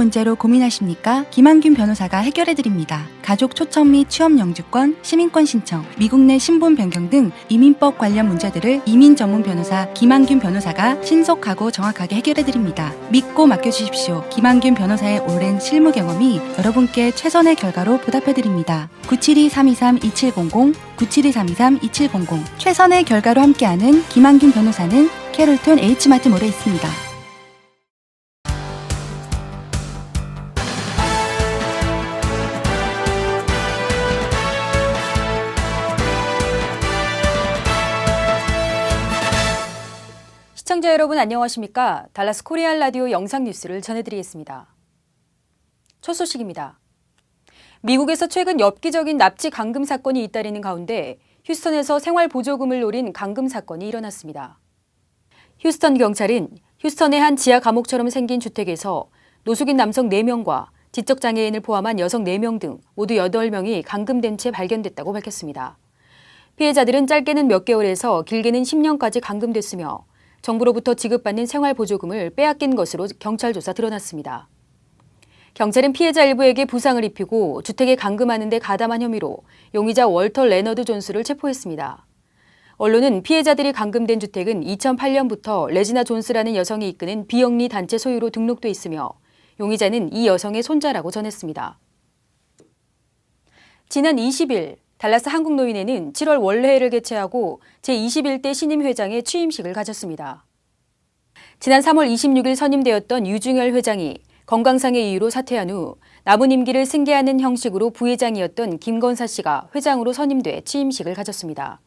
문제로 고민하십니까? 김한균 변호사가 해결해드립니다. 가족 초청 및 취업 영주권, 시민권 신청, 미국 내 신분 변경 등 이민법 관련 문제들을 이민 전문 변호사 김한균 변호사가 신속하고 정확하게 해결해드립니다. 믿고 맡겨주십시오. 김한균 변호사의 오랜 실무 경험이 여러분께 최선의 결과로 보답해드립니다. 972-323-2700, 972-323-2700 최선의 결과로 함께하는 김한균 변호사는 캐롤톤 H마트몰에 있습니다. 시청자 여러분 안녕하십니까? 달라스 코리안 라디오 영상 뉴스를 전해드리겠습니다. 첫 소식입니다. 미국에서 최근 엽기적인 납치 감금 사건이 잇따르는 가운데 휴스턴에서 생활보조금을 노린 감금 사건이 일어났습니다. 휴스턴 경찰은 휴스턴의 한 지하 감옥처럼 생긴 주택에서 노숙인 남성 4명과 지적장애인을 포함한 여성 4명 등 모두 8명이 감금된 채 발견됐다고 밝혔습니다. 피해자들은 짧게는 몇 개월에서 길게는 10년까지 감금됐으며 정부로부터 지급받는 생활보조금을 빼앗긴 것으로 경찰 조사 드러났습니다. 경찰은 피해자 일부에게 부상을 입히고 주택에 감금하는 데 가담한 혐의로 용의자 월터 레너드 존스를 체포했습니다. 언론은 피해자들이 감금된 주택은 2008년부터 레지나 존스라는 여성이 이끄는 비영리 단체 소유로 등록돼 있으며 용의자는 이 여성의 손자라고 전했습니다. 지난 20일 달라스 한국노인회는 7월 원래회를 개최하고 제21대 신임 회장의 취임식을 가졌습니다. 지난 3월 26일 선임되었던 유중열 회장이 건강상의 이유로 사퇴한 후 남은 임기를 승계하는 형식으로 부회장이었던 김건사 씨가 회장으로 선임돼 취임식을 가졌습니다.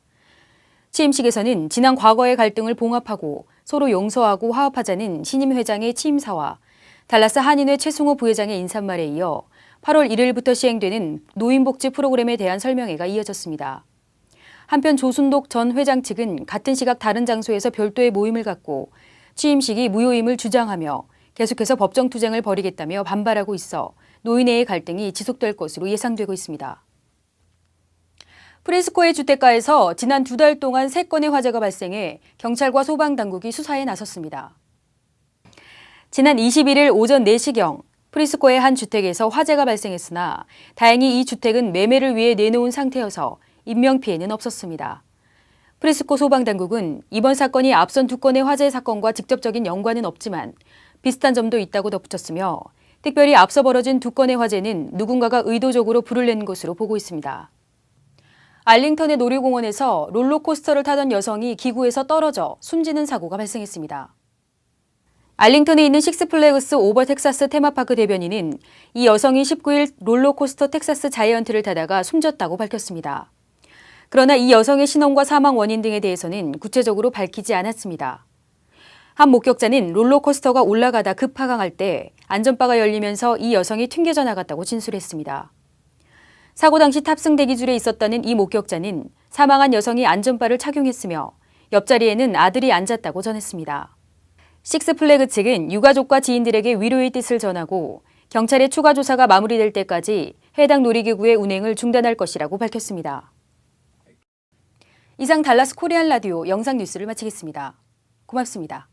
취임식에서는 지난 과거의 갈등을 봉합하고 서로 용서하고 화합하자는 신임 회장의 취임사와 달라스 한인회 최승호 부회장의 인사말에 이어 8월 1일부터 시행되는 노인복지 프로그램에 대한 설명회가 이어졌습니다. 한편 조순독 전 회장 측은 같은 시각 다른 장소에서 별도의 모임을 갖고 취임식이 무효임을 주장하며 계속해서 법정 투쟁을 벌이겠다며 반발하고 있어 노인회의 갈등이 지속될 것으로 예상되고 있습니다. 프리스코의 주택가에서 지난 2달 동안 3건의 화재가 발생해 경찰과 소방당국이 수사에 나섰습니다. 지난 21일 오전 4시경 프리스코의 한 주택에서 화재가 발생했으나 다행히 이 주택은 매매를 위해 내놓은 상태여서 인명피해는 없었습니다. 프리스코 소방당국은 이번 사건이 앞선 2건의 화재 사건과 직접적인 연관은 없지만 비슷한 점도 있다고 덧붙였으며 특별히 앞서 벌어진 2건의 화재는 누군가가 의도적으로 불을 낸 것으로 보고 있습니다. 알링턴의 놀이공원에서 롤러코스터를 타던 여성이 기구에서 떨어져 숨지는 사고가 발생했습니다. 알링턴에 있는 식스플래그스 오버 텍사스 테마파크 대변인은 이 여성이 19일 롤러코스터 텍사스 자이언트를 타다가 숨졌다고 밝혔습니다. 그러나 이 여성의 신원과 사망 원인 등에 대해서는 구체적으로 밝히지 않았습니다. 한 목격자는 롤러코스터가 올라가다 급하강할 때 안전바가 열리면서 이 여성이 튕겨져 나갔다고 진술했습니다. 사고 당시 탑승 대기줄에 있었다는 이 목격자는 사망한 여성이 안전바를 착용했으며 옆자리에는 아들이 앉았다고 전했습니다. 식스플래그 측은 유가족과 지인들에게 위로의 뜻을 전하고 경찰의 추가 조사가 마무리될 때까지 해당 놀이기구의 운행을 중단할 것이라고 밝혔습니다. 이상 달라스 코리안 라디오 영상 뉴스를 마치겠습니다. 고맙습니다.